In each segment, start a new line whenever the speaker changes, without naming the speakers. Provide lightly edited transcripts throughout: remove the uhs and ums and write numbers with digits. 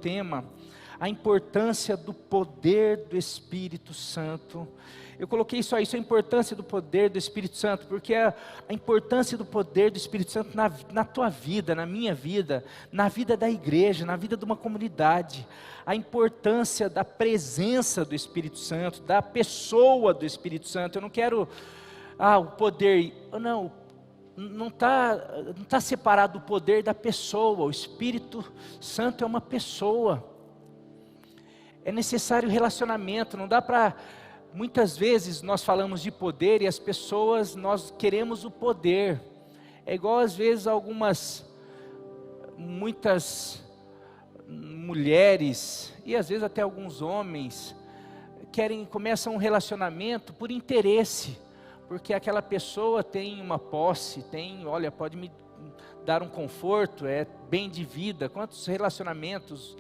Tema, a importância do poder do Espírito Santo. Eu coloquei só isso, a importância do poder do Espírito Santo, porque a importância do poder do Espírito Santo na tua vida, na minha vida, na vida da igreja, na vida de uma comunidade, a importância da presença do Espírito Santo, da pessoa do Espírito Santo. Eu não quero, o poder, não está separado o poder da pessoa. O Espírito Santo é uma pessoa. É necessário relacionamento. Não dá para, muitas vezes nós falamos de poder e as pessoas, nós queremos o poder. É igual às vezes muitas mulheres e às vezes até alguns homens começam um relacionamento por interesse. Porque aquela pessoa tem uma posse, pode me dar um conforto, é bem de vida. Quantos relacionamentos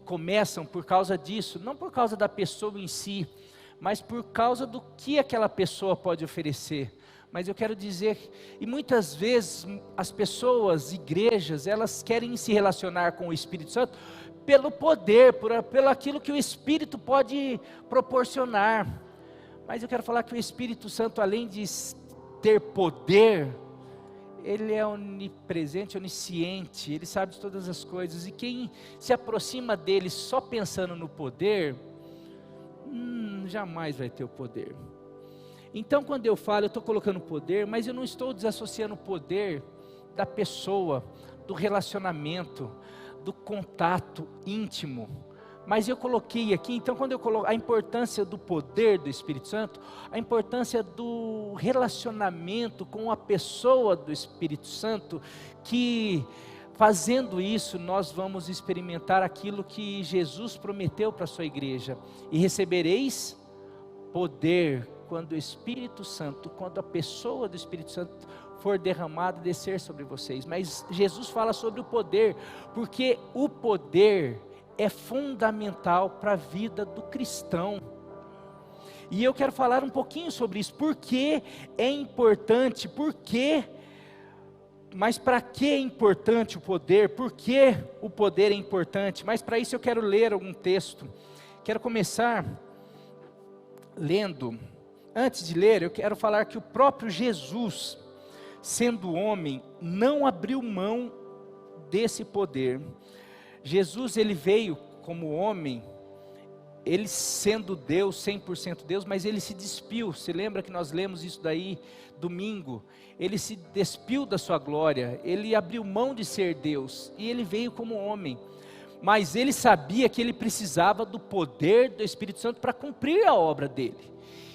começam por causa disso? Não por causa da pessoa em si, mas por causa do que aquela pessoa pode oferecer. Mas eu quero dizer, e muitas vezes as pessoas, igrejas, elas querem se relacionar com o Espírito Santo pelo poder, pelo aquilo que o Espírito pode proporcionar. Mas eu quero falar que o Espírito Santo, além de ter poder, ele é onipresente, onisciente, ele sabe de todas as coisas. E quem se aproxima dele só pensando no poder, jamais vai ter o poder. Então quando eu falo, eu estou colocando poder, mas eu não estou desassociando o poder da pessoa, do relacionamento, do contato íntimo. Mas eu coloquei aqui, então quando eu coloco a importância do poder do Espírito Santo, a importância do relacionamento com a pessoa do Espírito Santo, que fazendo isso nós vamos experimentar aquilo que Jesus prometeu para a sua igreja. E recebereis poder quando o Espírito Santo, quando a pessoa do Espírito Santo for derramada e descer sobre vocês. Mas Jesus fala sobre o poder, porque o poder é fundamental para a vida do cristão. E eu quero falar um pouquinho sobre isso. Por que é importante? Mas para que é importante o poder? Por que o poder é importante? Mas para isso eu quero ler algum texto. Quero começar lendo. Antes de ler, eu quero falar que o próprio Jesus, sendo homem, não abriu mão desse poder. Jesus, ele veio como homem, ele sendo Deus, 100% Deus, mas ele se despiu. Você lembra que nós lemos isso daí domingo? Ele se despiu da sua glória, ele abriu mão de ser Deus, e ele veio como homem. Mas ele sabia que ele precisava do poder do Espírito Santo para cumprir a obra dele.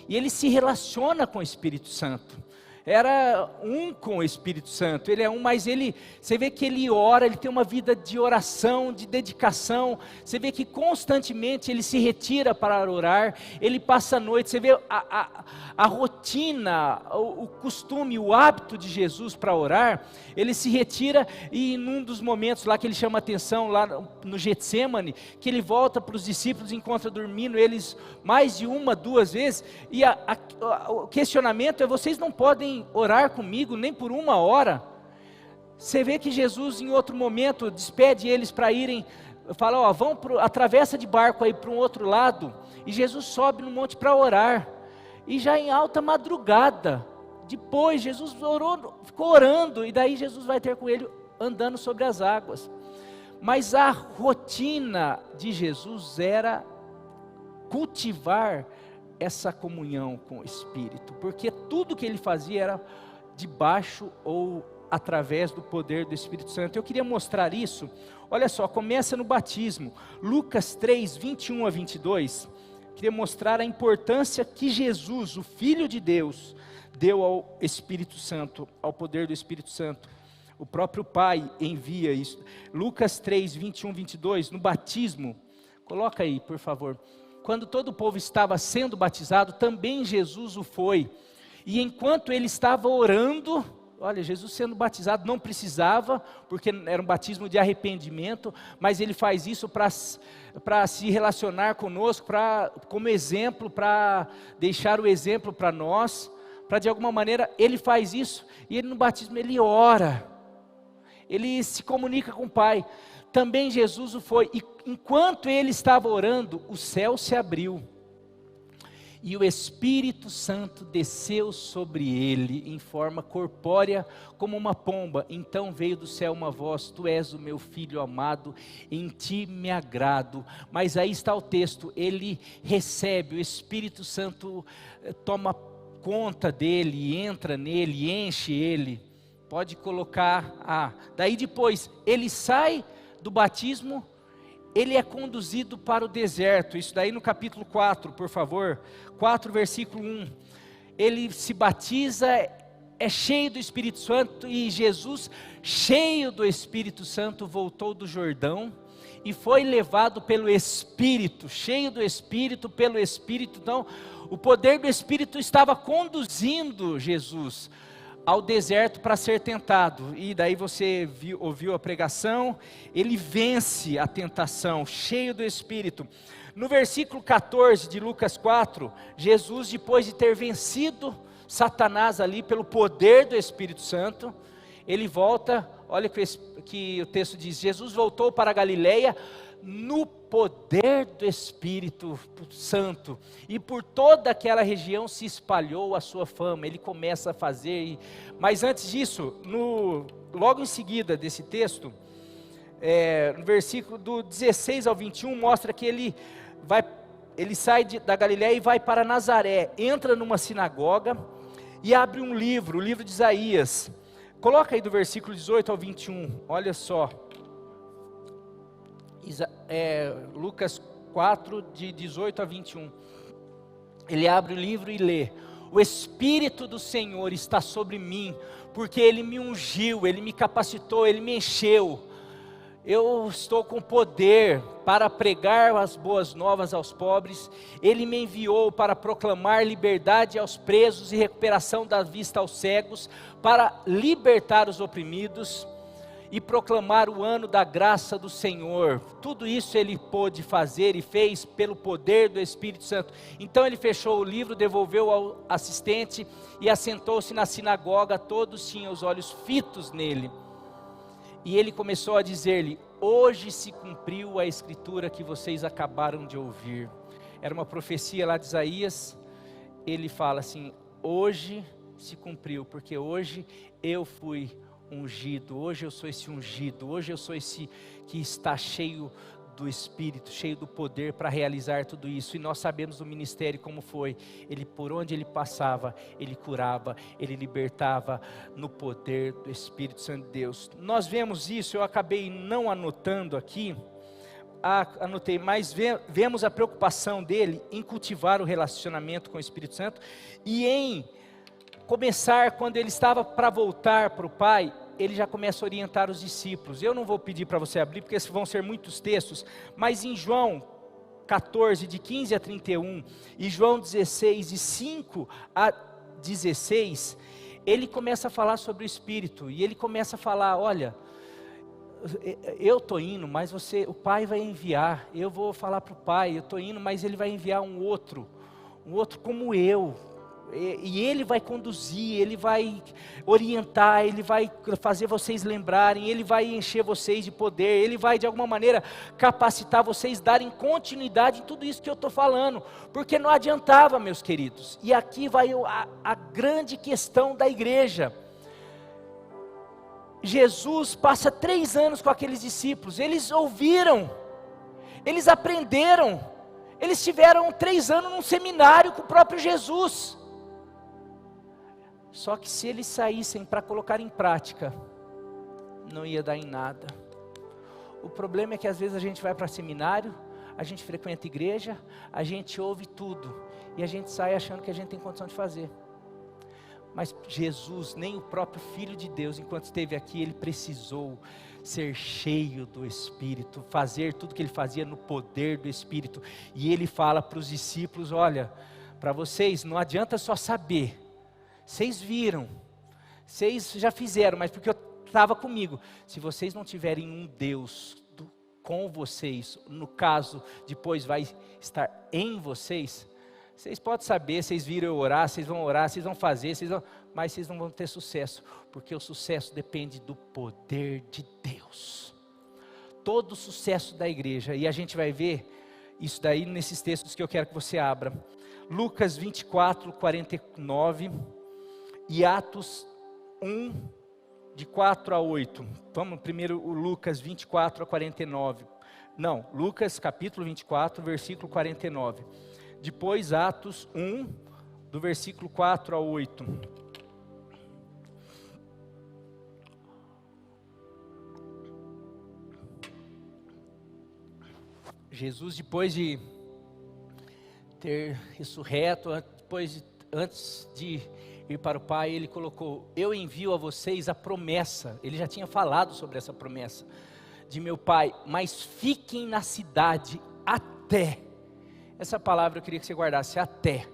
E ele se relaciona com o Espírito Santo. Era um com o Espírito Santo, ele é um, mas você vê que ele ora, ele tem uma vida de oração, de dedicação. Você vê que constantemente ele se retira para orar, ele passa a noite. Você vê a rotina, o costume, o hábito de Jesus para orar. Ele se retira e num dos momentos lá que ele chama atenção, lá no Getsemane, que ele volta para os discípulos, encontra dormindo eles mais de uma, duas vezes, e o questionamento é: vocês não podem orar comigo nem por uma hora? Você vê que Jesus em outro momento despede eles para irem, fala, atravessa de barco aí para um outro lado, e Jesus sobe no monte para orar, e já em alta madrugada, depois Jesus ficou orando, e daí Jesus vai ter com ele andando sobre as águas. Mas a rotina de Jesus era cultivar essa comunhão com o Espírito, porque tudo que ele fazia era debaixo ou através do poder do Espírito Santo. Eu queria mostrar isso. Olha só, começa no batismo, Lucas 3, 21 a 22, queria mostrar a importância que Jesus, o Filho de Deus, deu ao Espírito Santo, ao poder do Espírito Santo. O próprio Pai envia isso. Lucas 3, 21, 22, no batismo, coloca aí por favor. Quando todo o povo estava sendo batizado, também Jesus o foi. E enquanto ele estava orando, Olha, Jesus sendo batizado não precisava, porque era um batismo de arrependimento, mas ele faz isso para se relacionar conosco, como exemplo, para deixar o exemplo para nós, para de alguma maneira, ele faz isso, e ele no batismo ele ora, ele se comunica com o Pai. Também Jesus o foi, e enquanto ele estava orando, o céu se abriu, e o Espírito Santo desceu sobre ele em forma corpórea como uma pomba. Então veio do céu uma voz: tu és o meu filho amado, em ti me agrado. Mas aí está o texto, ele recebe, o Espírito Santo toma conta dele, entra nele, enche ele. Pode colocar, daí depois ele sai do batismo, ele é conduzido para o deserto. Isso daí no capítulo 4, por favor, 4 versículo 1, ele se batiza, é cheio do Espírito Santo, e Jesus, cheio do Espírito Santo, voltou do Jordão, e foi levado pelo Espírito, cheio do Espírito, pelo Espírito. Então, o poder do Espírito estava conduzindo Jesus ao deserto para ser tentado, e daí você ouviu a pregação, ele vence a tentação, cheio do Espírito. No versículo 14 de Lucas 4, Jesus, depois de ter vencido Satanás ali pelo poder do Espírito Santo, ele volta, olha que o texto diz: Jesus voltou para a Galileia no poder do Espírito Santo, e por toda aquela região se espalhou a sua fama. Ele começa a fazer, mas antes disso, logo em seguida desse texto, no versículo do 16 ao 21, mostra que ele sai da Galileia e vai para Nazaré, entra numa sinagoga e abre um livro, o livro de Isaías. Coloca aí do versículo 18 ao 21, olha só. Lucas 4, de 18 a 21, ele abre o livro e lê: o Espírito do Senhor está sobre mim, porque Ele me ungiu, Ele me capacitou, Ele me encheu, eu estou com poder para pregar as boas novas aos pobres, Ele me enviou para proclamar liberdade aos presos e recuperação da vista aos cegos, para libertar os oprimidos, e proclamar o ano da graça do Senhor. Tudo isso ele pôde fazer e fez pelo poder do Espírito Santo. Então ele fechou o livro, devolveu ao assistente e assentou-se na sinagoga. Todos tinham os olhos fitos nele, e ele começou a dizer-lhe: hoje se cumpriu a escritura que vocês acabaram de ouvir. Era uma profecia lá de Isaías. Ele fala assim: hoje se cumpriu, porque hoje eu fui ungido, hoje eu sou esse ungido, hoje eu sou esse que está cheio do Espírito, cheio do poder para realizar tudo isso. E nós sabemos do ministério como foi, por onde ele passava, ele curava, ele libertava no poder do Espírito Santo de Deus. Nós vemos isso, eu acabei não anotando aqui, anotei, mas vemos a preocupação dele em cultivar o relacionamento com o Espírito Santo, e em começar, quando ele estava para voltar para o Pai, ele já começa a orientar os discípulos. Eu não vou pedir para você abrir, porque vão ser muitos textos, mas em João 14, de 15 a 31, e João 16, de 5 a 16, ele começa a falar sobre o Espírito, e ele começa a falar: olha, eu estou indo, mas o Pai vai enviar, eu vou falar para o Pai, eu estou indo, mas Ele vai enviar um outro como eu, e Ele vai conduzir, Ele vai orientar, Ele vai fazer vocês lembrarem, Ele vai encher vocês de poder, Ele vai de alguma maneira capacitar vocês, darem continuidade em tudo isso que eu estou falando, porque não adiantava, meus queridos. E aqui vai a grande questão da igreja. Jesus passa 3 anos com aqueles discípulos, eles ouviram, eles aprenderam, eles tiveram 3 anos num seminário com o próprio Jesus. Só que se eles saíssem para colocar em prática, não ia dar em nada. O problema é que às vezes a gente vai para seminário, a gente frequenta igreja, a gente ouve tudo, e a gente sai achando que a gente tem condição de fazer. Mas Jesus, nem o próprio Filho de Deus, enquanto esteve aqui, Ele precisou ser cheio do Espírito, fazer tudo que Ele fazia no poder do Espírito. E Ele fala para os discípulos: olha, para vocês não adianta só saber, vocês viram, Vocês já fizeram, mas porque eu estava comigo. Se vocês não tiverem um Deus com vocês, no caso, depois vai estar em vocês, vocês podem saber, vocês viram eu orar, vocês vão fazer, mas vocês não vão ter sucesso, porque o sucesso depende do poder de Deus. Todo o sucesso da igreja, e a gente vai ver isso daí nesses textos que eu quero que você abra. Lucas 24, 49 e Atos 1, de 4 a 8. Vamos primeiro o Lucas 24 a 49. Não, Lucas capítulo 24, versículo 49. Depois Atos 1, do versículo 4 a 8. Jesus, depois de ter ressurreto, antes de ir para o Pai, ele colocou: eu envio a vocês a promessa. Ele já tinha falado sobre essa promessa de meu Pai, mas fiquem na cidade até. Essa palavra eu queria que você guardasse, até.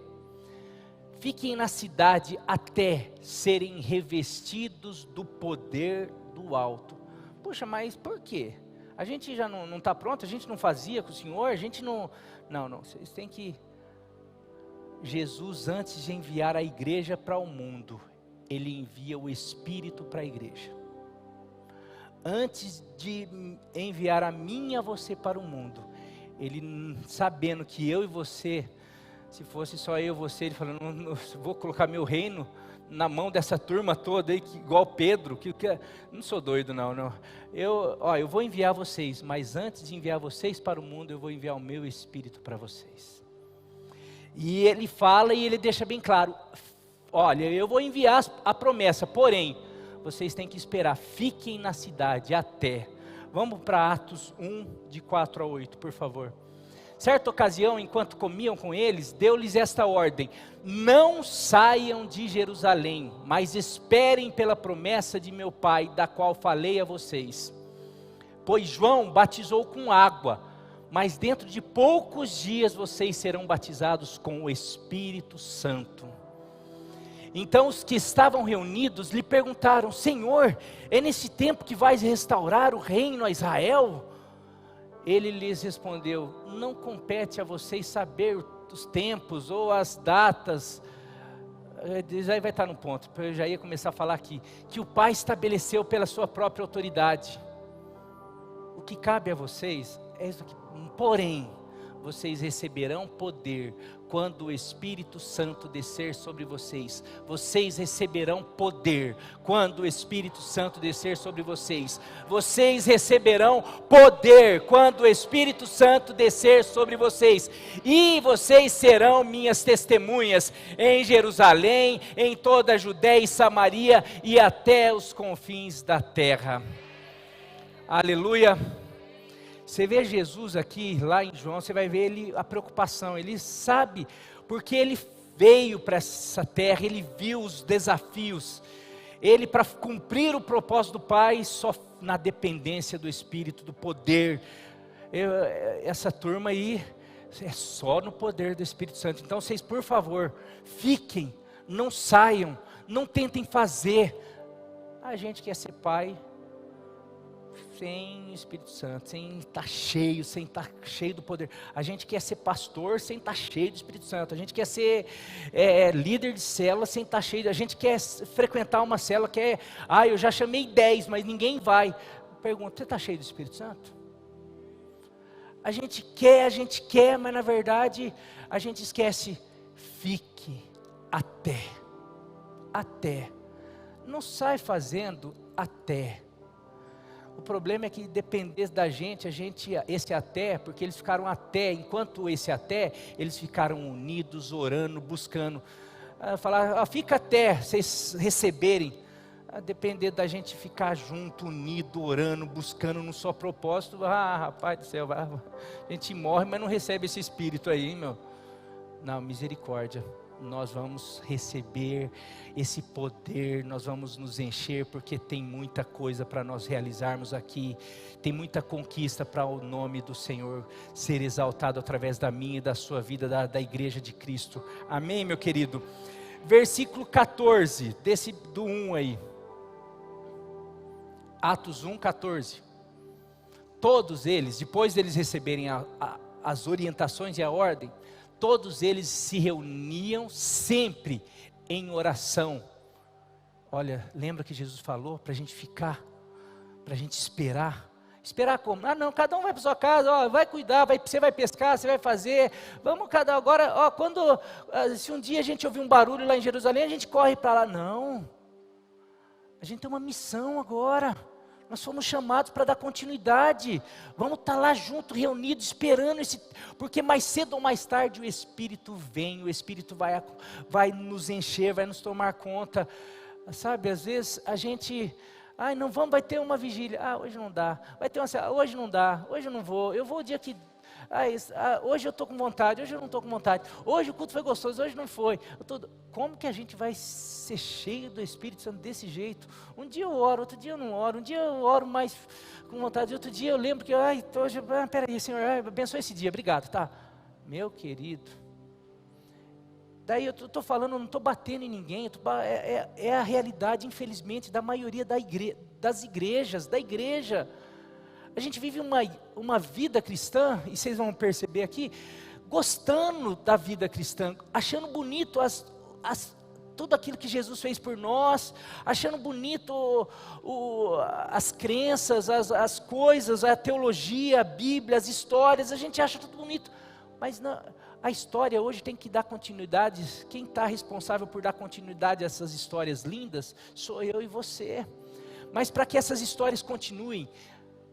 Fiquem na cidade até serem revestidos do poder do alto. Poxa, mas por quê? A gente já não está pronto, a gente não fazia com o Senhor, a gente não... Não, vocês têm que... Jesus, antes de enviar a igreja para o mundo, Ele envia o Espírito para a igreja. Antes de enviar a mim e a você para o mundo, Ele, sabendo que eu e você, se fosse só eu e você, Ele falando, vou colocar meu reino na mão dessa turma toda aí, igual Pedro, não sou doido não. Eu vou enviar vocês, mas antes de enviar vocês para o mundo, eu vou enviar o meu Espírito para vocês. E ele fala e ele deixa bem claro, olha, eu vou enviar a promessa, porém, vocês têm que esperar, fiquem na cidade até. Vamos para Atos 1, de 4 a 8, por favor. Certa ocasião, enquanto comiam com eles, deu-lhes esta ordem: não saiam de Jerusalém, mas esperem pela promessa de meu Pai, da qual falei a vocês. Pois João batizou com água, mas dentro de poucos dias vocês serão batizados com o Espírito Santo. Então os que estavam reunidos lhe perguntaram: Senhor, é nesse tempo que vais restaurar o reino a Israel? Ele lhes respondeu: não compete a vocês saber os tempos ou as datas. Já vai estar no ponto, eu já ia começar a falar aqui, que o Pai estabeleceu pela sua própria autoridade. O que cabe a vocês é isso aqui. Porém, vocês receberão poder quando o Espírito Santo descer sobre vocês. Vocês receberão poder quando o Espírito Santo descer sobre vocês. Vocês receberão poder quando o Espírito Santo descer sobre vocês. E vocês serão minhas testemunhas em Jerusalém, em toda a Judéia e Samaria e até os confins da terra. Aleluia. Você vê Jesus aqui, lá em João, você vai ver a preocupação, ele sabe, porque ele veio para essa terra, ele viu os desafios, ele para cumprir o propósito do Pai, só na dependência do Espírito, do poder, essa turma aí, é só no poder do Espírito Santo. Então vocês, por favor, fiquem, não saiam, não tentem fazer. A gente quer ser pai sem Espírito Santo, sem estar cheio do poder. A gente quer ser pastor sem estar cheio do Espírito Santo. A gente quer ser líder de célula sem estar cheio. A gente quer frequentar uma célula, eu já chamei 10, mas ninguém vai. Pergunto, você está cheio do Espírito Santo? A gente quer, mas na verdade a gente esquece. Fique até. Não sai fazendo até. O problema é que depender da gente, esse até, porque eles ficaram até, enquanto esse até, eles ficaram unidos, orando, buscando. Falar, fica até vocês receberem. Depender da gente ficar junto, unido, orando, buscando num só propósito. Rapaz do céu, a gente morre, mas não recebe esse espírito aí, meu. Não, misericórdia. Nós vamos receber esse poder, nós vamos nos encher, porque tem muita coisa para nós realizarmos aqui, tem muita conquista para o nome do Senhor ser exaltado através da minha e da sua vida, da igreja de Cristo. Amém, meu querido? versículo 14, do 1 aí. Atos 1, 14. Todos eles, depois deles receberem as orientações e a ordem, todos eles se reuniam sempre em oração. Olha, lembra que Jesus falou para a gente ficar, para a gente esperar. Esperar como? Ah não, cada um vai para sua casa, ó, vai cuidar, você vai pescar, você vai fazer, vamos cada agora, ó, se um dia a gente ouvir um barulho lá em Jerusalém, a gente corre para lá. Não, a gente tem uma missão agora, nós fomos chamados para dar continuidade, vamos estar lá juntos, reunidos, esperando porque mais cedo ou mais tarde o Espírito vem, o Espírito vai nos encher, vai nos tomar conta, sabe, às vezes a gente... não vamos, vai ter uma vigília, hoje não dá, hoje não dá, hoje eu não vou, eu vou o dia que, hoje eu estou com vontade, hoje eu não estou com vontade, hoje o culto foi gostoso, hoje não foi, como que a gente vai ser cheio do Espírito Santo desse jeito? Um dia eu oro, outro dia eu não oro, um dia eu oro mais com vontade, outro dia eu lembro que, hoje, peraí Senhor, abençoe esse dia, obrigado, tá, meu querido, daí eu estou falando, não estou batendo em ninguém, é a realidade, infelizmente, da maioria das igrejas, da igreja. A gente vive uma vida cristã, e vocês vão perceber aqui, gostando da vida cristã, achando bonito tudo aquilo que Jesus fez por nós, achando bonito as crenças, as coisas, a teologia, a Bíblia, as histórias, a gente acha tudo bonito, mas não... A história hoje tem que dar continuidade. Quem está responsável por dar continuidade a essas histórias lindas sou eu e você. Mas para que essas histórias continuem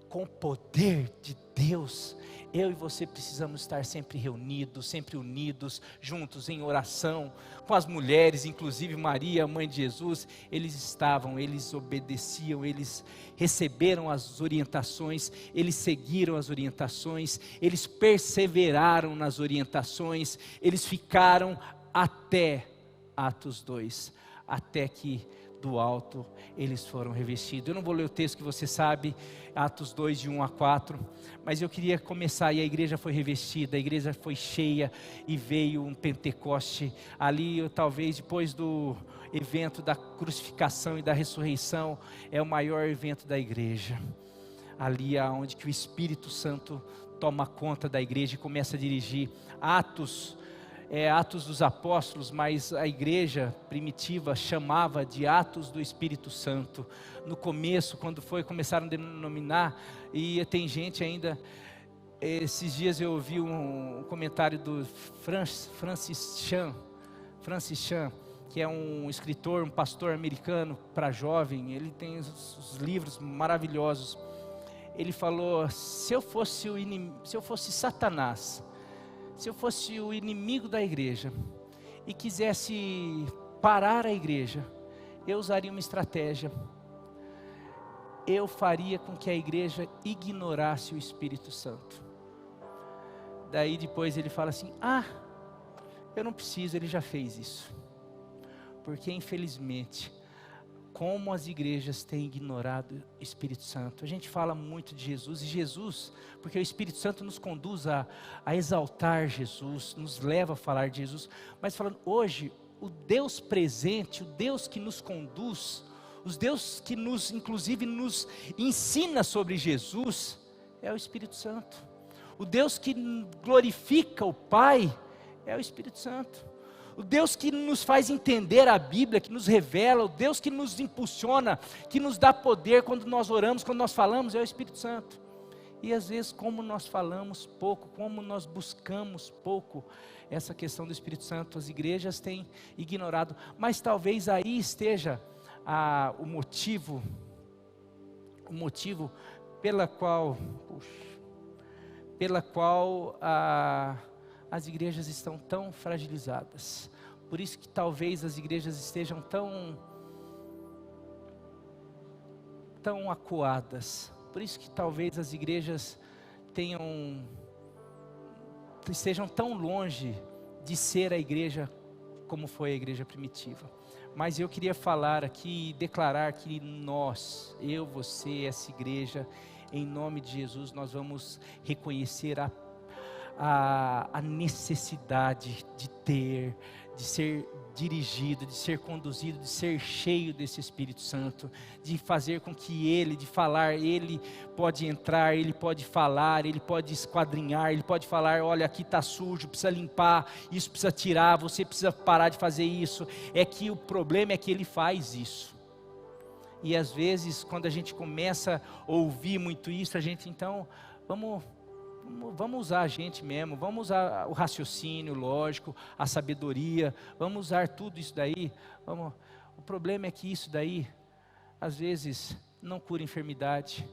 com o poder de Deus, eu e você precisamos estar sempre reunidos, sempre unidos, juntos em oração, com as mulheres, inclusive Maria, mãe de Jesus, eles obedeciam, eles receberam as orientações, eles seguiram as orientações, eles perseveraram nas orientações, eles ficaram até Atos 2, até que do alto eles foram revestidos. Eu não vou ler o texto que você sabe, Atos 2 de 1 a 4, mas eu queria começar, e a igreja foi revestida, a igreja foi cheia, e veio um Pentecoste, ali talvez depois do evento da crucificação e da ressurreição, é o maior evento da igreja, ali onde que o Espírito Santo toma conta da igreja e começa a dirigir. Atos dos Apóstolos, mas a igreja primitiva chamava de Atos do Espírito Santo. No começo, quando começaram a denominar, e tem gente ainda, esses dias eu ouvi um comentário do Francis Chan, que é um escritor, um pastor americano para jovem, ele tem os livros maravilhosos. Ele falou, se eu fosse Satanás, se eu fosse o inimigo da igreja e quisesse parar a igreja, eu usaria uma estratégia. Eu faria com que a igreja ignorasse o Espírito Santo. Daí depois ele fala assim, eu não preciso, ele já fez isso. Porque infelizmente, como as igrejas têm ignorado o Espírito Santo. A gente fala muito de Jesus, e Jesus, porque o Espírito Santo nos conduz a exaltar Jesus, nos leva a falar de Jesus, mas falando hoje, o Deus presente, o Deus que nos conduz, os Deus que inclusive nos ensina sobre Jesus, é o Espírito Santo. O Deus que glorifica o Pai, é o Espírito Santo. O Deus que nos faz entender a Bíblia, que nos revela, o Deus que nos impulsiona, que nos dá poder quando nós oramos, quando nós falamos, é o Espírito Santo. E às vezes como nós falamos pouco, como nós buscamos pouco essa questão do Espírito Santo, as igrejas têm ignorado, mas talvez aí esteja o motivo pela qual as igrejas estão tão fragilizadas. Por isso que talvez as igrejas estejam tão acuadas. Por isso que talvez as igrejas estejam tão longe de ser a igreja como foi a igreja primitiva. Mas eu queria falar aqui e declarar que nós, eu, você, essa igreja, em nome de Jesus, nós vamos reconhecer a necessidade de ter, de ser dirigido, de ser conduzido, de ser cheio desse Espírito Santo, de fazer com que Ele, de falar, Ele pode entrar, Ele pode falar, Ele pode esquadrinhar, Ele pode falar, olha, aqui está sujo, precisa limpar, isso precisa tirar, você precisa parar de fazer isso. É que o problema é que Ele faz isso. E às vezes, quando a gente começa a ouvir muito isso, a gente então, vamos usar a gente mesmo, vamos usar o raciocínio lógico, a sabedoria, vamos usar tudo isso daí. O problema é que isso daí, às vezes, não cura enfermidade,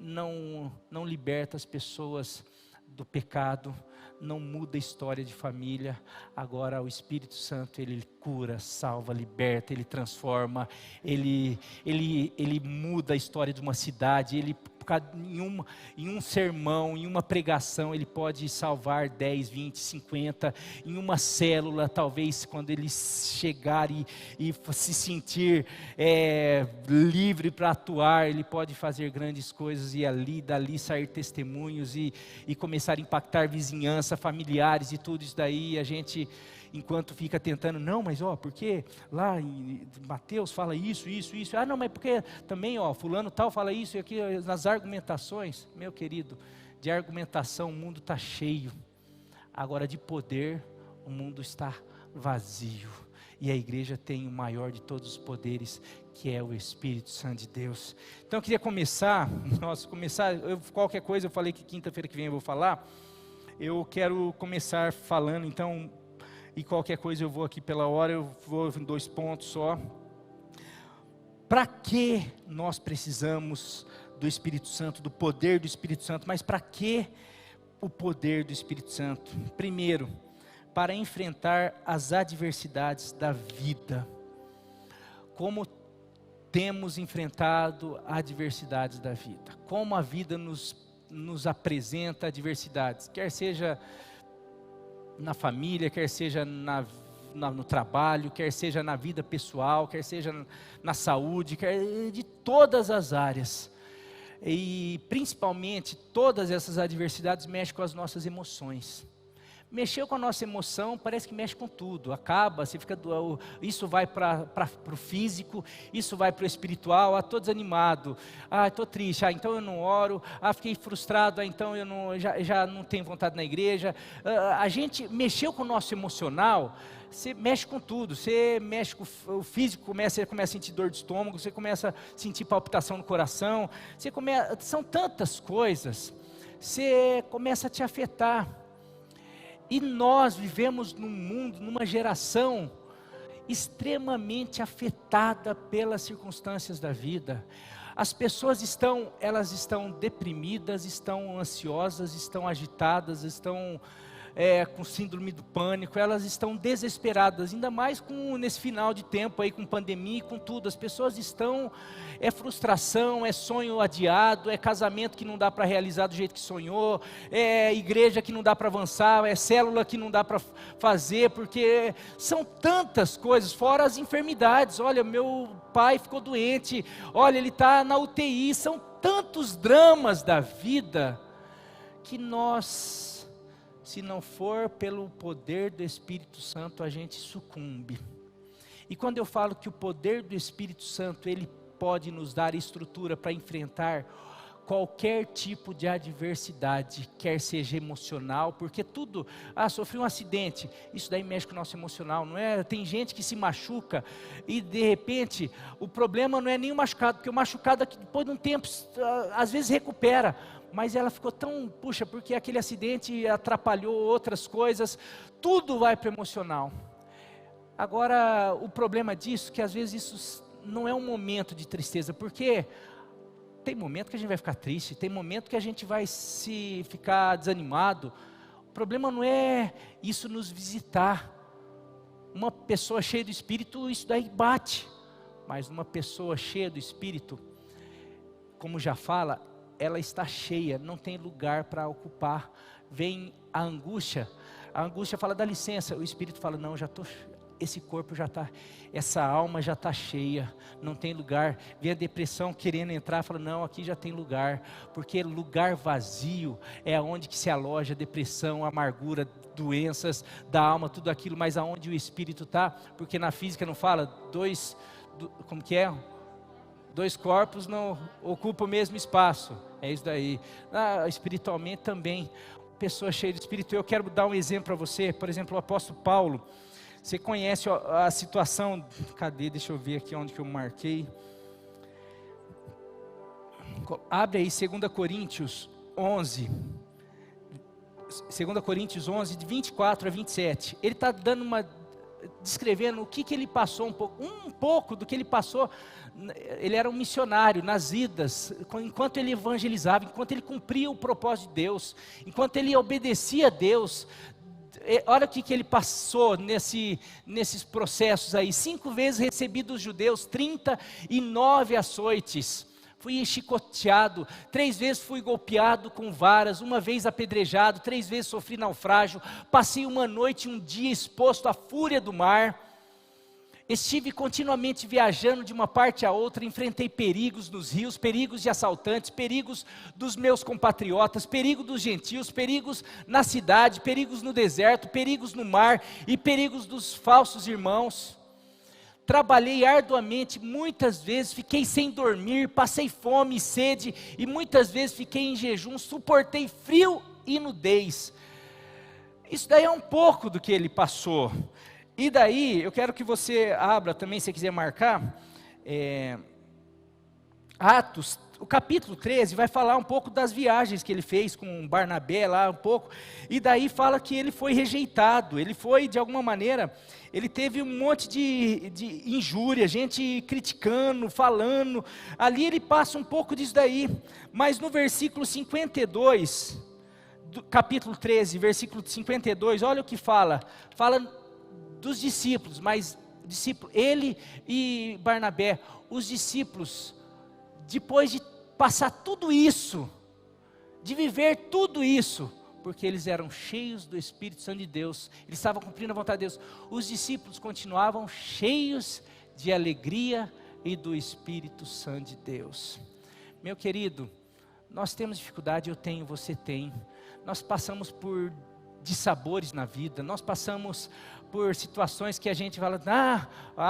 não liberta as pessoas do pecado, não muda a história de família. Agora o Espírito Santo, Ele cura, salva, liberta, Ele transforma, Ele muda a história de uma cidade, Ele em um sermão, em uma pregação, Ele pode salvar 10, 20, 50, em uma célula, talvez quando Ele chegar e se sentir livre para atuar, Ele pode fazer grandes coisas e dali sair testemunhos e começar a impactar vizinhança, familiares e tudo isso daí. A gente, enquanto fica tentando, não, mas porque lá em Mateus fala isso, não, mas porque também fulano tal fala isso e aqui nas argumentações, meu querido, de argumentação o mundo está cheio, agora de poder o mundo está vazio, e a igreja tem o maior de todos os poderes, que é o Espírito Santo de Deus. Então eu queria começar, qualquer coisa, eu falei que quinta-feira que vem eu vou falar, eu quero começar falando, então, e qualquer coisa eu vou aqui pela hora, eu vou em 2 pontos só. Para que nós precisamos do Espírito Santo, do poder do Espírito Santo? Mas para que o poder do Espírito Santo? Primeiro, para enfrentar as adversidades da vida. Como temos enfrentado adversidades da vida? Como a vida nos apresenta adversidades? Quer seja na família, quer seja no trabalho, quer seja na vida pessoal, quer seja na saúde, de todas as áreas. E principalmente todas essas adversidades mexem com as nossas emoções. Mexeu com a nossa emoção, parece que mexe com tudo, acaba, você fica, isso vai para o físico, isso vai para o espiritual, estou desanimado, estou triste, então eu não oro, fiquei frustrado, então eu já não tenho vontade na igreja. A gente mexeu com o nosso emocional, você mexe com tudo, você mexe com o físico, você começa a sentir dor de estômago, você começa a sentir palpitação no coração, são tantas coisas, você começa a te afetar. E nós vivemos num mundo, numa geração extremamente afetada pelas circunstâncias da vida. As pessoas estão deprimidas, estão ansiosas, estão agitadas, estão com síndrome do pânico, elas estão desesperadas, ainda mais nesse final de tempo aí, com pandemia e com tudo. As pessoas estão, frustração, sonho adiado, casamento que não dá para realizar do jeito que sonhou, igreja que não dá para avançar, célula que não dá para fazer, porque são tantas coisas, fora as enfermidades. Olha, meu pai ficou doente, olha, ele está na UTI, são tantos dramas da vida, que nós, se não for pelo poder do Espírito Santo, a gente sucumbe. E quando eu falo que o poder do Espírito Santo, ele pode nos dar estrutura para enfrentar qualquer tipo de adversidade, quer seja emocional, porque tudo, sofri um acidente, isso daí mexe com o nosso emocional, não é? Tem gente que se machuca e de repente, o problema não é nem o machucado, porque o machucado depois de um tempo, às vezes recupera, mas ela ficou tão, porque aquele acidente atrapalhou outras coisas, tudo vai para o emocional. Agora, o problema disso, que às vezes isso não é um momento de tristeza, porque tem momento que a gente vai ficar triste, tem momento que a gente vai ficar desanimado. O problema não é isso nos visitar. Uma pessoa cheia do Espírito, isso daí bate, mas uma pessoa cheia do Espírito, como já fala, ela está cheia, não tem lugar para ocupar. Vem a angústia fala, dá licença, o Espírito fala, não, já estou esse corpo já está, essa alma já está cheia, não tem lugar. Vem a depressão querendo entrar, fala, não, aqui já tem lugar, porque lugar vazio é onde que se aloja a depressão, a amargura, doenças da alma, tudo aquilo, mas aonde o espírito está, porque na física não fala, como que é? Dois corpos não ocupam o mesmo espaço, é isso daí. Espiritualmente também, pessoa cheia de espírito. Eu quero dar um exemplo para você, por exemplo, o apóstolo Paulo. Você conhece a situação, cadê, deixa eu ver aqui onde que eu marquei. Abre aí 2 Coríntios 11, 2 Coríntios 11, de 24 a 27. Ele está dando descrevendo o que ele passou, um pouco do que ele passou. Ele era um missionário nas idas, enquanto ele evangelizava, enquanto ele cumpria o propósito de Deus, enquanto ele obedecia a Deus. Olha o que ele passou nesses processos aí. 5 vezes recebi dos judeus 39 açoites. Fui chicoteado, 3 vezes fui golpeado com varas, 1 vez apedrejado, 3 vezes sofri naufrágio. Passei 1 noite e 1 dia exposto à fúria do mar. Estive continuamente viajando de uma parte a outra, enfrentei perigos nos rios, perigos de assaltantes, perigos dos meus compatriotas, perigo dos gentios, perigos na cidade, perigos no deserto, perigos no mar e perigos dos falsos irmãos. Trabalhei arduamente, muitas vezes fiquei sem dormir, passei fome e sede e muitas vezes fiquei em jejum, suportei frio e nudez. Isso daí é um pouco do que ele passou. E daí, eu quero que você abra também, se quiser marcar, Atos, o capítulo 13, vai falar um pouco das viagens que ele fez com Barnabé lá um pouco, e daí fala que ele foi rejeitado, ele foi de alguma maneira, ele teve um monte de injúria, gente criticando, falando, ali ele passa um pouco disso daí, mas no versículo 52, do capítulo 13, versículo 52, olha o que fala dos discípulos, mas ele e Barnabé, os discípulos, depois de passar tudo isso, de viver tudo isso, porque eles eram cheios do Espírito Santo de Deus, eles estavam cumprindo a vontade de Deus, os discípulos continuavam cheios de alegria e do Espírito Santo de Deus. Meu querido, nós temos dificuldade, eu tenho, você tem, nós passamos por dissabores na vida, nós passamos por situações que a gente fala,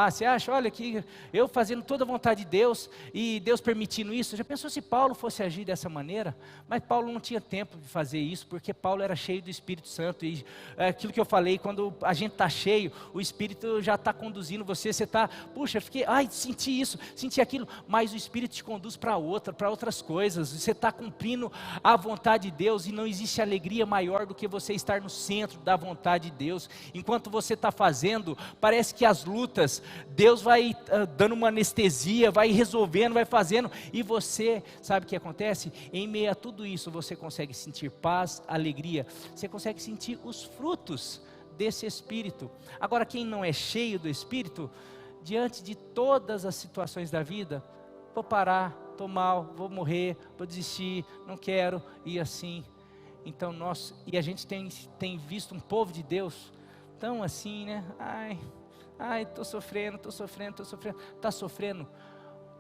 você acha, olha aqui, eu fazendo toda a vontade de Deus, e Deus permitindo isso. Já pensou se Paulo fosse agir dessa maneira? Mas Paulo não tinha tempo de fazer isso, porque Paulo era cheio do Espírito Santo, e aquilo que eu falei, quando a gente está cheio, o Espírito já está conduzindo você está, puxa, senti isso, senti aquilo, mas o Espírito te conduz para outras coisas, você está cumprindo a vontade de Deus, e não existe alegria maior do que você estar no centro da vontade de Deus. Enquanto você está fazendo, parece que as lutas, Deus vai dando uma anestesia, vai resolvendo, vai fazendo, e você, sabe o que acontece? Em meio a tudo isso, você consegue sentir paz, alegria, você consegue sentir os frutos desse Espírito. Agora, quem não é cheio do Espírito, diante de todas as situações da vida, vou parar, estou mal, vou morrer, vou desistir, não quero, e assim. Então a gente tem visto um povo de Deus tão assim, né? Estou sofrendo, está sofrendo,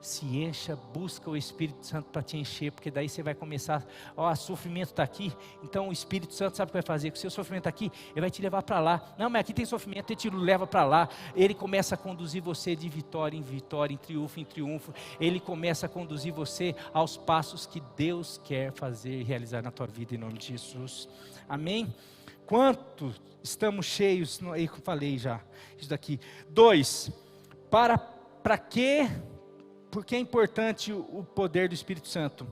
se encha, busca o Espírito Santo para te encher, porque daí você vai começar, o sofrimento está aqui, então o Espírito Santo sabe o que vai fazer, com o seu sofrimento aqui, ele vai te levar para lá, não, mas aqui tem sofrimento, ele te leva para lá, ele começa a conduzir você de vitória em vitória, em triunfo, ele começa a conduzir você aos passos que Deus quer fazer e realizar na tua vida, em nome de Jesus, amém? Quanto estamos cheios, aí que eu falei já, isso daqui. 2, para quê? Porque é importante o poder do Espírito Santo?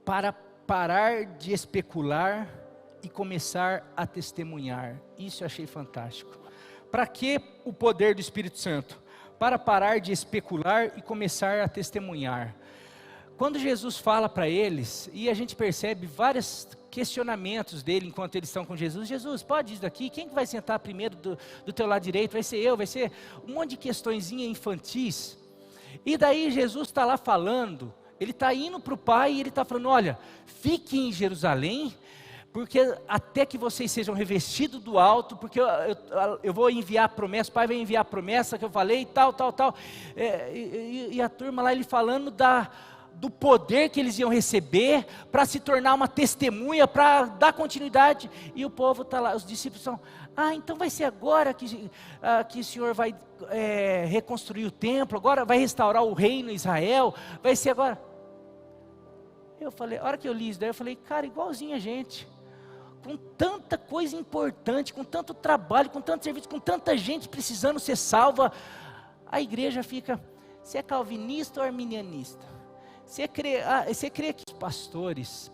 Para parar de especular e começar a testemunhar. Isso eu achei fantástico. Para que o poder do Espírito Santo? Para parar de especular e começar a testemunhar. Quando Jesus fala para eles, e a gente percebe vários questionamentos dele enquanto eles estão com Jesus, Jesus, pode isso daqui? Quem que vai sentar primeiro do teu lado direito? Vai ser eu, vai ser um monte de questõezinhas infantis. E daí Jesus está lá falando, ele está indo para o Pai e ele está falando, olha, fique em Jerusalém, porque até que vocês sejam revestidos do alto, porque eu vou enviar a promessa, o Pai vai enviar a promessa que eu falei, tal. E a turma lá, ele falando do poder que eles iam receber, para se tornar uma testemunha, para dar continuidade, e o povo está lá, os discípulos são, então vai ser agora que o Senhor vai reconstruir o templo, agora vai restaurar o reino em Israel, vai ser agora. Eu falei, a hora que eu li isso daí, eu falei, cara, igualzinho a gente, com tanta coisa importante, com tanto trabalho, com tanto serviço, com tanta gente precisando ser salva, a igreja fica, você é calvinista ou arminianista? Você crê que os pastores,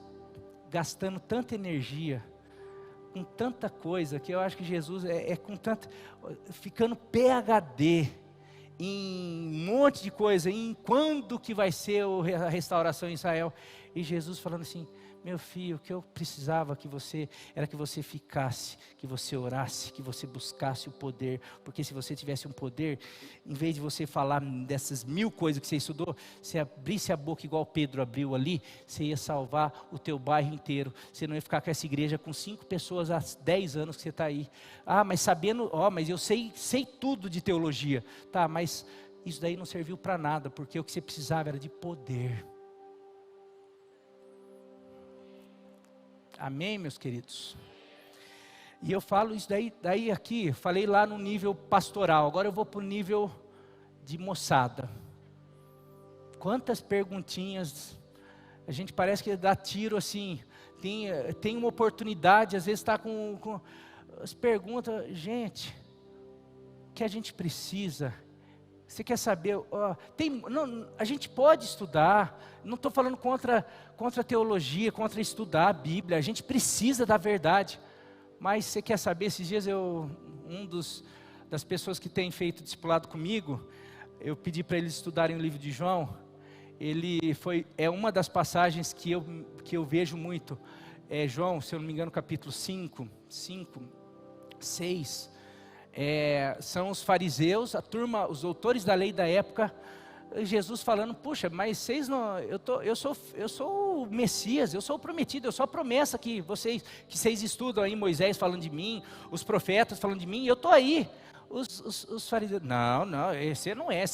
gastando tanta energia, com tanta coisa, que eu acho que Jesus com tanto, ficando PhD, em um monte de coisa, em quando que vai ser a restauração em Israel, e Jesus falando assim, meu filho, o que eu precisava era que você ficasse, que você orasse, que você buscasse o poder, porque se você tivesse um poder, em vez de você falar dessas 1000 coisas que você estudou, você abrisse a boca igual Pedro abriu ali, você ia salvar o teu bairro inteiro, você não ia ficar com essa igreja com 5 pessoas há 10 anos que você está aí, mas sabendo, mas eu sei tudo de teologia, tá, mas isso daí não serviu para nada, porque o que você precisava era de poder. Amém, meus queridos? E eu falo isso daí aqui, falei lá no nível pastoral, agora eu vou para o nível de moçada. Quantas perguntinhas, a gente parece que dá tiro assim, tem uma oportunidade, às vezes está com as perguntas, gente, o que a gente precisa? Você quer saber, a gente pode estudar, não estou falando contra a teologia, contra estudar a Bíblia, a gente precisa da verdade, mas você quer saber, esses dias das pessoas que têm feito discipulado comigo, eu pedi para eles estudarem o livro de João, é uma das passagens que eu vejo muito, João, se eu não me engano, capítulo 5, 6, são os fariseus, a turma, os doutores da lei da época, Jesus falando, puxa, mas vocês não, eu sou o Messias, eu sou o prometido, eu sou a promessa que vocês estudam aí, Moisés falando de mim, os profetas falando de mim, eu estou aí. Os fariseus, não, você não é,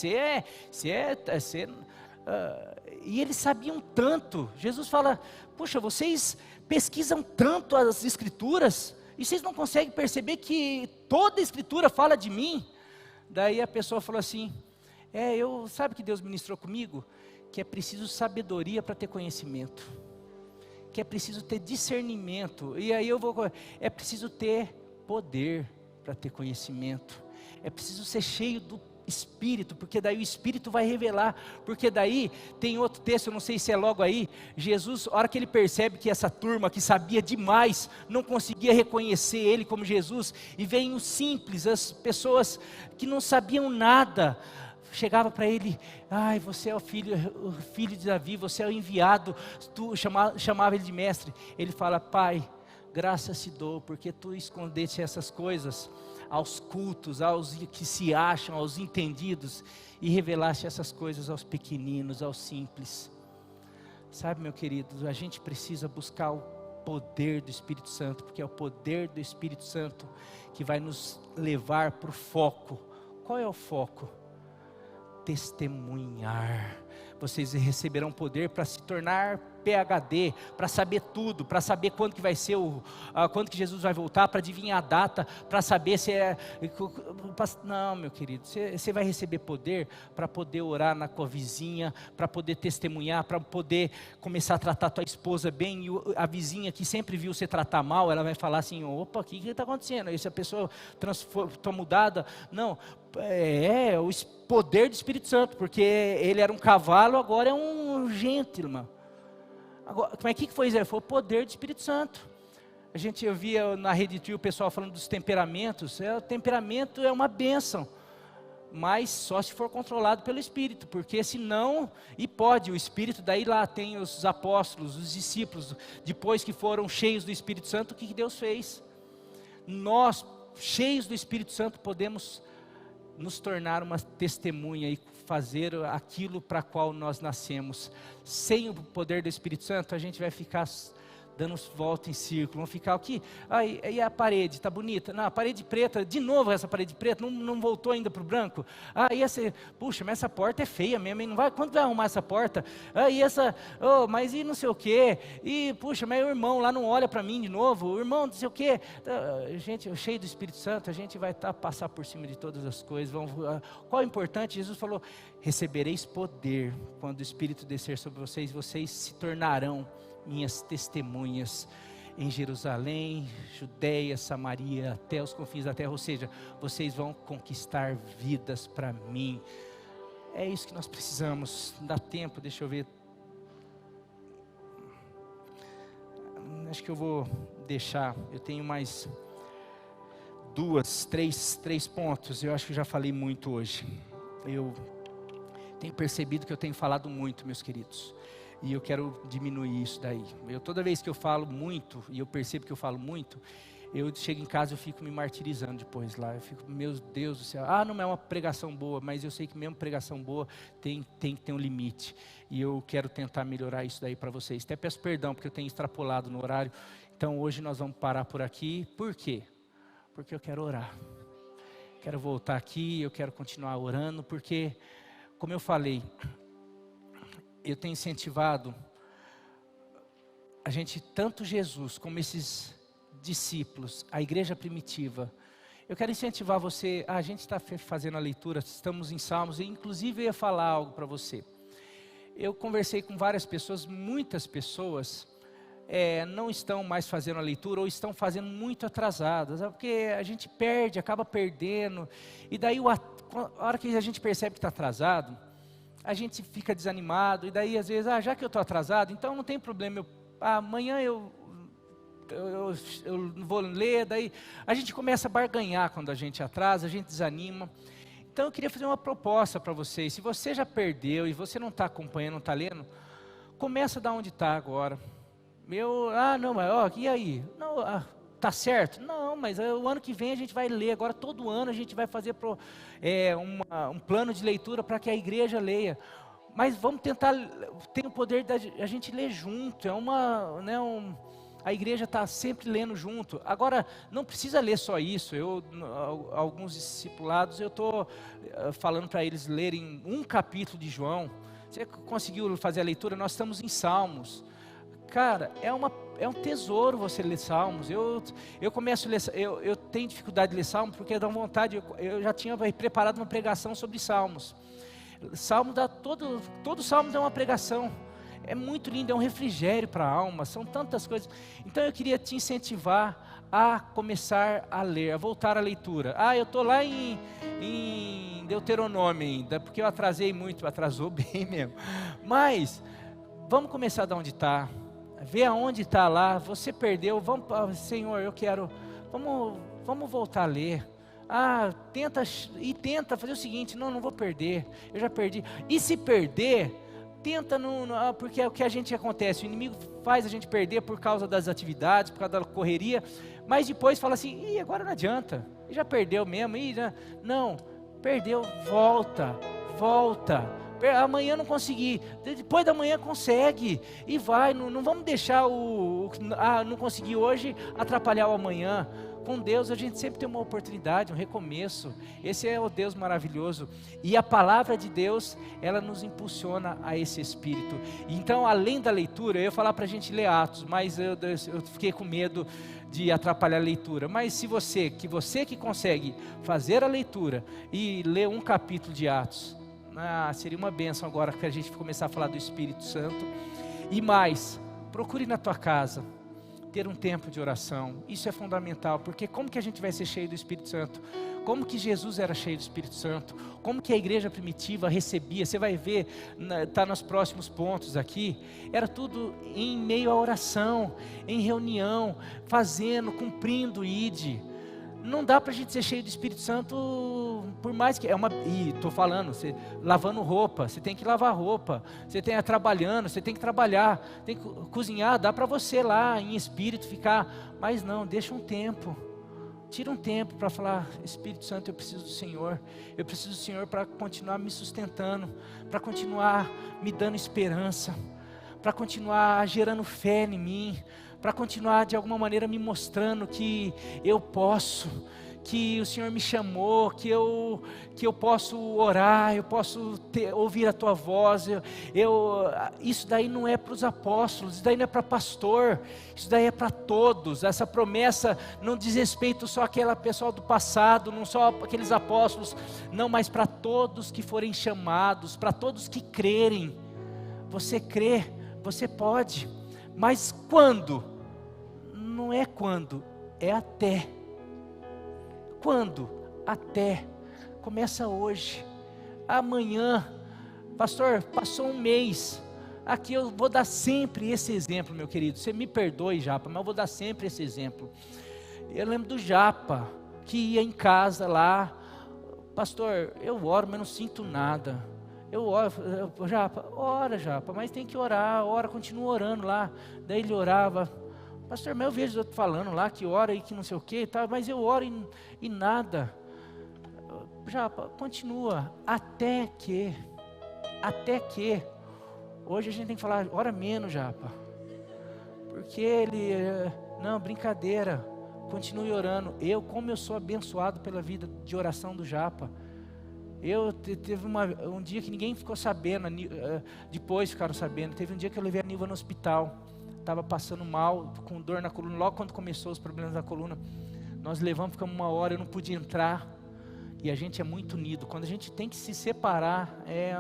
e eles sabiam tanto. Jesus fala, puxa, vocês pesquisam tanto as escrituras, e vocês não conseguem perceber que toda a escritura fala de mim? Daí a pessoa falou assim, sabe que Deus ministrou comigo? Que é preciso sabedoria para ter conhecimento, que é preciso ter discernimento, e aí é preciso ter poder para ter conhecimento, é preciso ser cheio do Espírito, porque daí o Espírito vai revelar, porque daí tem outro texto, eu não sei se é logo aí, Jesus, a hora que ele percebe que essa turma que sabia demais, não conseguia reconhecer ele como Jesus, e vem os simples, as pessoas que não sabiam nada, chegava para ele, você é o filho de Davi, você é o enviado, chamava ele de mestre, ele fala, Pai, graças te dou, porque tu escondeste essas coisas aos cultos, aos que se acham, aos entendidos, e revelaste essas coisas aos pequeninos, aos simples. Sabe, meu querido, a gente precisa buscar o poder do Espírito Santo, porque é o poder do Espírito Santo que vai nos levar para o foco. Qual é o foco? Testemunhar. Vocês receberão poder para se tornar PhD, para saber tudo, para saber quando que vai ser quando que Jesus vai voltar, para adivinhar a data, para saber se não, meu querido, você vai receber poder para poder orar na tua vizinha, para poder testemunhar, para poder começar a tratar a tua esposa bem, e a vizinha que sempre viu você tratar mal, ela vai falar assim, opa, o que está acontecendo? Essa pessoa está mudada? Não, o poder do Espírito Santo, porque ele era um cavalo, agora é um gentleman. Agora, como é que foi isso? Foi o poder do Espírito Santo. Eu via na Rede Trio o pessoal falando dos temperamentos. O temperamento é uma bênção, mas só se for controlado pelo Espírito, porque senão, o Espírito, daí lá tem os apóstolos, os discípulos, depois que foram cheios do Espírito Santo, o que Deus fez? Nós, cheios do Espírito Santo, podemos nos tornar uma testemunha e fazer aquilo para qual nós nascemos. Sem o poder do Espírito Santo, a gente vai ficar dando volta em círculo, vão ficar aqui, e a parede, está bonita? Não, a parede preta, de novo essa parede preta, não voltou ainda para o branco? Puxa, mas essa porta é feia mesmo, hein? Quando vai arrumar essa porta? Mas e não sei o quê? E, puxa, mas o irmão lá não olha para mim de novo, o irmão não sei o quê? Gente, cheio do Espírito Santo, a gente vai passar por cima de todas as coisas. Qual é o importante? Jesus falou, recebereis poder, quando o Espírito descer sobre vocês, vocês se tornarão minhas testemunhas em Jerusalém, Judeia, Samaria, até os confins da terra. Ou seja, vocês vão conquistar vidas para mim. É isso que nós precisamos. Dá tempo, deixa eu ver. Acho que eu vou deixar, eu tenho mais três pontos. Eu acho que já falei muito hoje. Eu tenho percebido que eu tenho falado muito, meus queridos, e eu quero diminuir isso daí. Toda vez que eu falo muito, e eu percebo que eu falo muito, eu chego em casa e eu fico me martirizando depois lá. Eu fico, meu Deus do céu, não é uma pregação boa, mas eu sei que mesmo pregação boa tem que ter um limite. E eu quero tentar melhorar isso daí para vocês. Até peço perdão porque eu tenho extrapolado no horário. Então hoje nós vamos parar por aqui. Por quê? Porque eu quero orar. Quero voltar aqui, eu quero continuar orando, porque, como eu falei, eu tenho incentivado a gente, tanto Jesus como esses discípulos, a igreja primitiva. Eu quero incentivar você, a gente está fazendo a leitura, estamos em Salmos, e inclusive eu ia falar algo para você. Eu conversei com várias pessoas, muitas pessoas não estão mais fazendo a leitura, ou estão fazendo muito atrasadas, porque a gente acaba perdendo, e daí a hora que a gente percebe que está atrasado, a gente fica desanimado, e daí às vezes, já que eu estou atrasado, então não tem problema, amanhã eu vou ler, daí a gente começa a barganhar quando a gente atrasa, a gente desanima. Então eu queria fazer uma proposta para vocês. Se você já perdeu e você não está acompanhando, não está lendo, começa da onde está agora. Não, mas e aí? Não, tá certo? Não, mas o ano que vem a gente vai ler. Agora todo ano a gente vai fazer um plano de leitura para que a igreja leia. Mas vamos tentar ter o poder da gente ler junto. A igreja está sempre lendo junto. Agora, não precisa ler só isso. Alguns discipulados, eu estou falando para eles lerem um capítulo de João. Você conseguiu fazer a leitura? Nós estamos em Salmos. Cara, é um tesouro você ler Salmos. Eu começo a ler, eu tenho dificuldade de ler Salmos, porque dá vontade, eu já tinha preparado uma pregação sobre Salmos. Salmo todo Salmo dá uma pregação. É muito lindo, é um refrigério para a alma, são tantas coisas. Então eu queria te incentivar a começar a ler, a voltar à leitura. Eu estou lá em Deuteronômio ainda, porque eu atrasou bem mesmo. Mas, vamos começar de onde está, ver aonde está lá, você perdeu, Senhor, vamos voltar a ler. Tenta fazer o seguinte, não vou perder, eu já perdi. E se perder, tenta porque é o que a gente acontece, o inimigo faz a gente perder por causa das atividades, por causa da correria, mas depois fala assim, agora não adianta, já perdeu mesmo, não, perdeu, volta, amanhã não consegui, depois da manhã consegue, e vai, não vamos deixar não conseguir hoje atrapalhar o amanhã. Com Deus a gente sempre tem uma oportunidade, um recomeço. Esse é o Deus maravilhoso. E a palavra de Deus, ela nos impulsiona a esse espírito. Então, além da leitura, eu ia falar para a gente ler Atos, mas eu fiquei com medo de atrapalhar a leitura. Mas se você que consegue fazer a leitura e ler um capítulo de Atos, seria uma bênção agora que a gente começar a falar do Espírito Santo. E mais, procure na tua casa ter um tempo de oração. Isso é fundamental, porque como que a gente vai ser cheio do Espírito Santo? Como que Jesus era cheio do Espírito Santo? Como que a igreja primitiva recebia? Você vai ver, está nos próximos pontos aqui, era tudo em meio à oração, em reunião, fazendo, cumprindo o ID. Não dá para a gente ser cheio do Espírito Santo, por mais que estou falando, você lavando roupa, você tem que lavar roupa, você tem trabalhando, você tem que trabalhar, tem que cozinhar, dá para você lá em espírito ficar, mas não, deixa um tempo, tira um tempo para falar, Espírito Santo, eu preciso do Senhor para continuar me sustentando, para continuar me dando esperança, para continuar gerando fé em mim, para continuar de alguma maneira me mostrando que eu posso, que o Senhor me chamou, que eu posso orar, eu posso ouvir a Tua voz. Isso daí não é para os apóstolos, isso daí não é para pastor, isso daí é para todos. Essa promessa não diz respeito só àquela pessoal do passado, não só aqueles apóstolos, não, mas para todos que forem chamados, para todos que crerem. Você crê, você pode, mas quando? Não é quando, é até. Quando? Até. Começa hoje. Amanhã. Pastor, passou um mês. Aqui eu vou dar sempre esse exemplo, meu querido. Você me perdoe, Japa, mas eu vou dar sempre esse exemplo. Eu lembro do Japa, que ia em casa lá. Pastor, eu oro, mas não sinto nada. Eu oro, Japa, mas tem que orar. Ora, continua orando lá. Daí ele orava. Pastor, mas eu vejo os outros falando lá que ora e que não sei o que, tá, mas eu oro e nada. Japa, continua, até que. Hoje a gente tem que falar, ora menos, Japa. Porque ele, não, brincadeira, continue orando. Como eu sou abençoado pela vida de oração do Japa. Teve um dia que ninguém ficou sabendo, depois ficaram sabendo. Teve um dia que eu levei a Nilva no hospital. Estava passando mal, com dor na coluna, logo quando começou os problemas da coluna. Nós levamos, ficamos 1 hora, eu não podia entrar. E a gente é muito unido. Quando a gente tem que se separar, é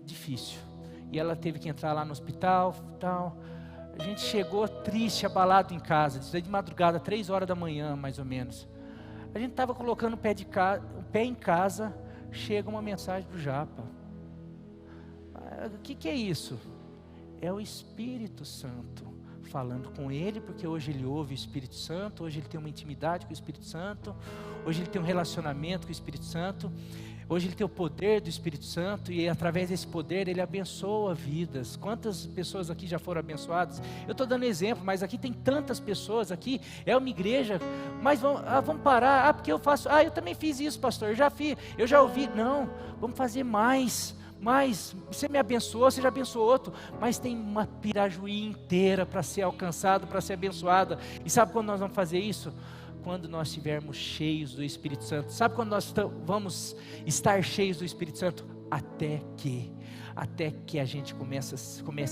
difícil. E ela teve que entrar lá no hospital, tal. A gente chegou triste, abalado em casa, de madrugada, 3 horas da manhã, mais ou menos. A gente estava colocando o pé em casa, chega uma mensagem do Japa. O que é isso? É o Espírito Santo falando com ele, porque hoje ele ouve o Espírito Santo, hoje ele tem uma intimidade com o Espírito Santo, hoje ele tem um relacionamento com o Espírito Santo, hoje ele tem o poder do Espírito Santo, e através desse poder ele abençoa vidas. Quantas pessoas aqui já foram abençoadas? Eu estou dando exemplo, mas aqui tem tantas pessoas, aqui é uma igreja, mas vamos parar, porque eu faço, eu também fiz isso, pastor, eu já ouvi. Não, vamos fazer mais, você me abençoou, você já abençoou outro, mas tem uma Pirajuí inteira para ser alcançada, para ser abençoada. E sabe quando nós vamos fazer isso? Quando nós estivermos cheios do Espírito Santo. Sabe quando nós vamos estar cheios do Espírito Santo? Até que a gente comece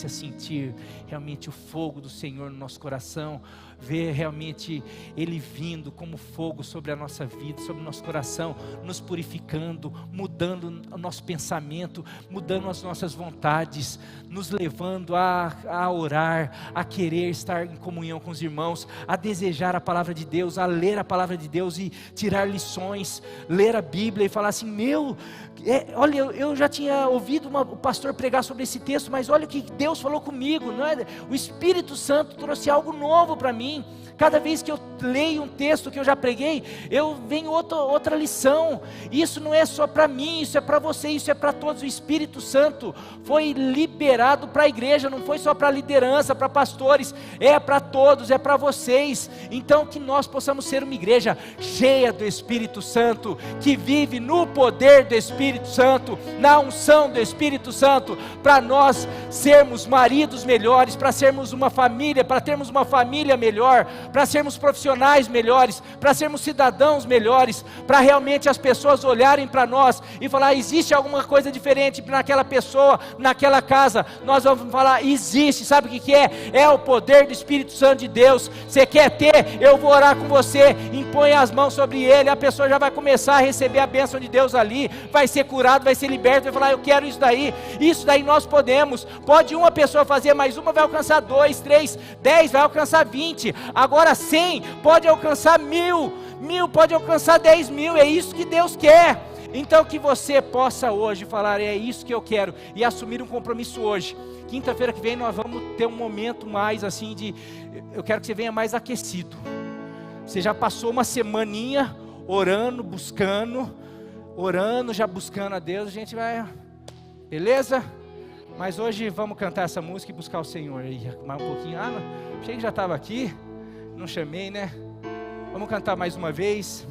a sentir realmente o fogo do Senhor no nosso coração, ver realmente Ele vindo como fogo sobre a nossa vida, sobre o nosso coração, nos purificando, mudando o nosso pensamento, mudando as nossas vontades, nos levando a orar, a querer estar em comunhão com os irmãos, a desejar a palavra de Deus, a ler a palavra de Deus e tirar lições, ler a Bíblia e falar assim, olha, eu já tinha ouvido o pastor pregar sobre esse texto, mas olha o que Deus falou comigo, não é? O Espírito Santo trouxe algo novo para mim. Cada vez que eu leio um texto que eu já preguei, eu venho outra lição. Isso não é só para mim, isso é para você, isso é para todos. O Espírito Santo foi liberado para a igreja, não foi só para a liderança, para pastores, é para todos, é para vocês. Então que nós possamos ser uma igreja cheia do Espírito Santo, que vive no poder do Espírito Santo, na unção do Espírito Santo, para nós sermos maridos melhores, para sermos uma família, para termos uma família melhor, para sermos profissionais melhores, para sermos cidadãos melhores, para realmente as pessoas olharem para nós e falar, existe alguma coisa diferente naquela pessoa, naquela casa. Nós vamos falar, existe. Sabe o que é? É o poder do Espírito Santo de Deus. Você quer ter? Eu vou orar com você, impõe as mãos sobre ele, a pessoa já vai começar a receber a bênção de Deus ali, vai ser curado, vai ser liberto, vai falar, eu quero isso daí nós podemos. Pode uma pessoa fazer, mas uma vai alcançar 2, 3, 10, vai alcançar 20, agora 100 pode alcançar 1000 pode alcançar 10.000, é isso que Deus quer. Então que você possa hoje falar, é isso que eu quero, e assumir um compromisso hoje. Quinta-feira que vem nós vamos ter um momento mais assim eu quero que você venha mais aquecido. Você já passou uma semaninha orando, já buscando a Deus, a gente vai, beleza? Mas hoje vamos cantar essa música e buscar o Senhor aí, mais um pouquinho. Achei que já estava aqui, não chamei, né? Vamos cantar mais uma vez.